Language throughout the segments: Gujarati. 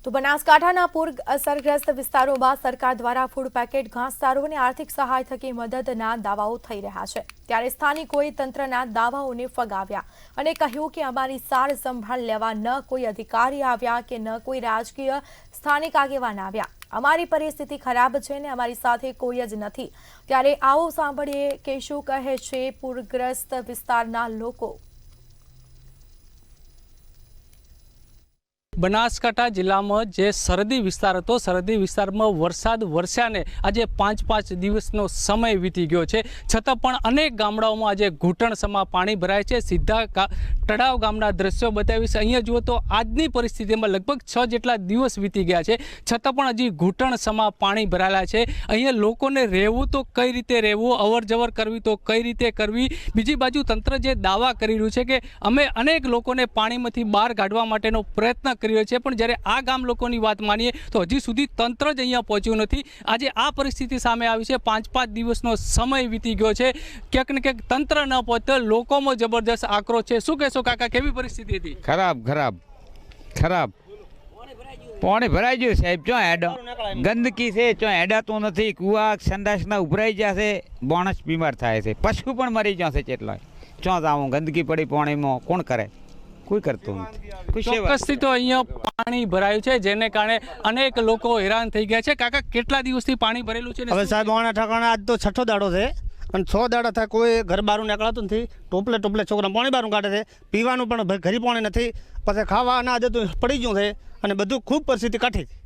તો બનાસકાંઠાના પૂર અસરગ્રસ્ત વિસ્તારોમાં સરકાર દ્વારા ફૂડ પેકેટ ઘાસચારોને આર્થિક સહાય થકી મદદના દાવાઓ થઈ રહ્યા છે। ત્યારે સ્થાનિકોએ તંત્રના દાવાઓને ફગાવ્યા અને કહ્યું કે અમારી સાર સંભાળ લેવા ન કોઈ અધિકારી આવ્યા કે ન કોઈ રાજકીય સ્થાનિક આગેવાન આવ્યા। અમારી પરિસ્થિતિ ખરાબ છે ને અમારી સાથે કોઈ જ નથી। ત્યારે આવો સાંભળીએ કે શું કહે છે પૂરગ્રસ્ત વિસ્તારના લોકો। બનાસકાંઠા જિલ્લામાં જે સરહદી વિસ્તાર હતો, સરહદી વિસ્તારમાં વરસાદ વરસ્યાને આજે 5 દિવસનો સમય વીતી ગયો છે, છતાં પણ અનેક ગામડાઓમાં આજે ઘૂંટણસમા પાણી ભરાય છે। સીધા તળાવ ગામના દ્રશ્યો બતાવીશ। અહીંયા જુઓ તો આજની પરિસ્થિતિમાં લગભગ 6 જેટલા દિવસ વીતી ગયા છે, છતાં પણ હજી ઘૂંટણસમા પાણી ભરાયેલા છે। અહીંયા લોકોને રહેવું તો કઈ રીતે રહેવું, અવર જવર કરવી તો કઈ રીતે કરવી। બીજી બાજુ તંત્ર જે દાવા કરી રહ્યું છે કે અમે અનેક લોકોને પાણીમાંથી બહાર કાઢવા માટેનો પ્રયત્ન કર્યો છે, પણ જ્યારે આ ગામ લોકોની વાત માનીએ તો હજી સુધી તંત્ર જ અહીંયા પહોંચ્યું નથી। આજે આ પરિસ્થિતિ સામે આવી છે, 5 દિવસનો સમય વીતી ગયો છે, ક્યાંક ને ક્યાંક તંત્ર ન પહોંચતા લોકોમાં જબરદસ્ત આક્રોશ છે। શું કહેશો કાકા, કેવી પરિસ્થિતિ હતી? ખરાબ પાણી ભરાઈ ગયું સાહેબ। ચો હેડો ગંદકી છે, ચો હેડાતું નથી, કુવા સંડાસના ઉભરાઈ જશે, માણસ બીમાર થાય છે, પશુ પણ મરી જશે। કેટલા ચો જાવું, ગંદકી પડી પાણીમાં કોણ કરે? કોઈ કરતું નથી। ચોક્કસથી તો અહીંયા પાણી ભરાયું છે, જેને કારણે અનેક લોકો હેરાન થઈ ગયા છે। કાકા, કેટલા દિવસથી પાણી ભરેલું છે? હવે સાહેબ આના ઠકાણા આજ તો 6થો દાડો છે અને 6 દાડા થાય કોઈ ઘર બહાર નીકળાતું નથી। ટોપલે છોકરા પાણી બહાર કાઢે છે, પીવાનું પણ ઘરે પાણી નથી, પછી ખાવા અનાજ તો પડી ગયું છે અને બધું ખૂબ પરિસ્થિતિ કાઠી છે।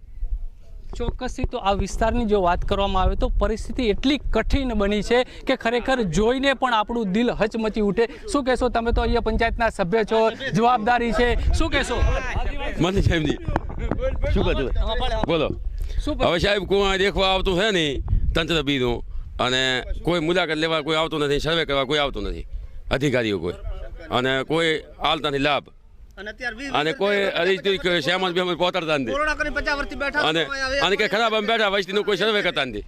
ચોક્કસથી તો આ વિસ્તારની જો વાત કરવામાં આવે તો પરિસ્થિતિ એટલી કઠિન બની છે કે ખરેખર જોઈને પણ આપણું દિલ હચમચી ઉઠે। શું કહેશો તમે? તો અહીંયા પંચાયતના સભ્ય છો, જવાબદારી છે, શું કહેશો? મંત્રી સાહેબજી શું કહ્યું બોલો? હવે સાહેબ કોઈ દેખવા આવતું છે નહીં, તંત્ર બીનું, અને કોઈ મુલાકાત લેવા કોઈ આવતું નથી, સર્વે કરવા કોઈ આવતું નથી, અધિકારીઓ કોઈ, અને કોઈ આલતા નથી લાભ, અને કોઈ શ્યામલ બેમલ પહોંચાડતા નથી, અને કે ખરાબ આમ બેઠા વસ્તીનું કોઈ સર્વે કરતા નથી।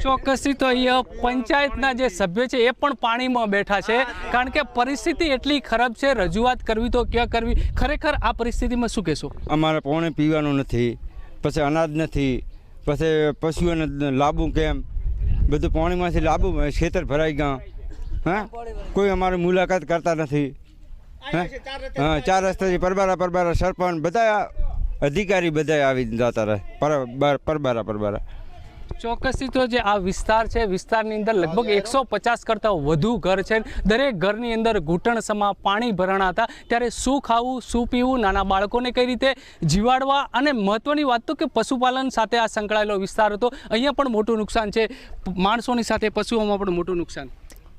ચોક્કસથી તો અહીંયા પંચાયતના જે સભ્ય છે એ પણ પાણીમાં બેઠા છે, કારણ કે પરિસ્થિતિ એટલી ખરાબ છે। રજૂઆત કરવી તો ક્યાં કરવી? ખરેખર આ પરિસ્થિતિમાં શું કહેશો? અમારે પાણી પીવાનું નથી, પછી અનાજ નથી, પછી પશુઓને લાવવું કેમ? બધું પાણીમાંથી લાવવું, ખેતર ભરાઈ ગયા। હા, કોઈ અમારી મુલાકાત કરતા નથી। હા, 4 રસ્તાથી પરબારા સરપંચ બધા અધિકારી બધા આવી જતા રહે, પરબારા। ચોક્કસથી તો જે આ વિસ્તાર છે, વિસ્તારની અંદર લગભગ 150 કરતાં વધુ ઘર છે। દરેક ઘરની અંદર ઘૂંટણસમા પાણી ભરાણા હતા। ત્યારે શું ખાવું, શું પીવું, નાના બાળકોને કઈ રીતે જીવાડવા, અને મહત્વની વાત તો કે પશુપાલન સાથે આ સંકળાયેલો વિસ્તાર હતો। અહીંયા પણ મોટું નુકસાન છે, માણસોની સાથે પશુઓમાં પણ મોટું નુકસાન।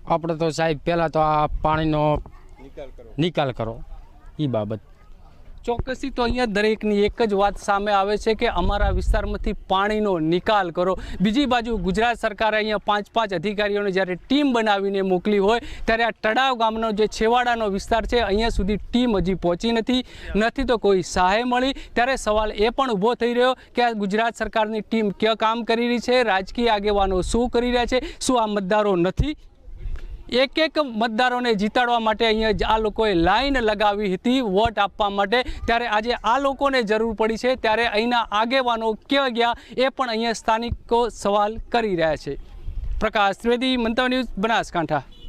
આપણે તો સાહેબ પહેલાં તો આ પાણીનો નિકાલ કરો એ બાબત। ચોક્કસથી તો અહીંયા દરેકની એક જ વાત સામે આવે છે કે અમારા વિસ્તારમાંથી પાણીનો નિકાલ કરો। બીજી બાજુ ગુજરાત સરકારે અહીંયા 5 અધિકારીઓને જ્યારે ટીમ બનાવીને મોકલી હોય, ત્યારે આ તળાવ ગામનો જે છેવાડાનો વિસ્તાર છે અહીંયા સુધી ટીમ હજી પહોંચી નથી તો કોઈ સહાય મળી। ત્યારે સવાલ એ પણ ઊભો થઈ રહ્યો કે આ ગુજરાત સરકારની ટીમ ક્યાં કામ કરી રહી છે, રાજકીય આગેવાનો શું કરી રહ્યા છે? શું આ મતદારો નથી? એક મતદારોને જીતાડવા માટે અહીંયા આ લોકોએ લાઈન લગાવી હતી વોટ આપવા માટે। ત્યારે આજે આ લોકોને જરૂર પડી છે, ત્યારે અહીંના આગેવાનો ક્યાં ગયા એ પણ અહીંયા સ્થાનિકો સવાલ કરી રહ્યા છે। પ્રકાશ ત્રિવેદી, મંતવ્ય ન્યૂઝ, બનાસકાંઠા।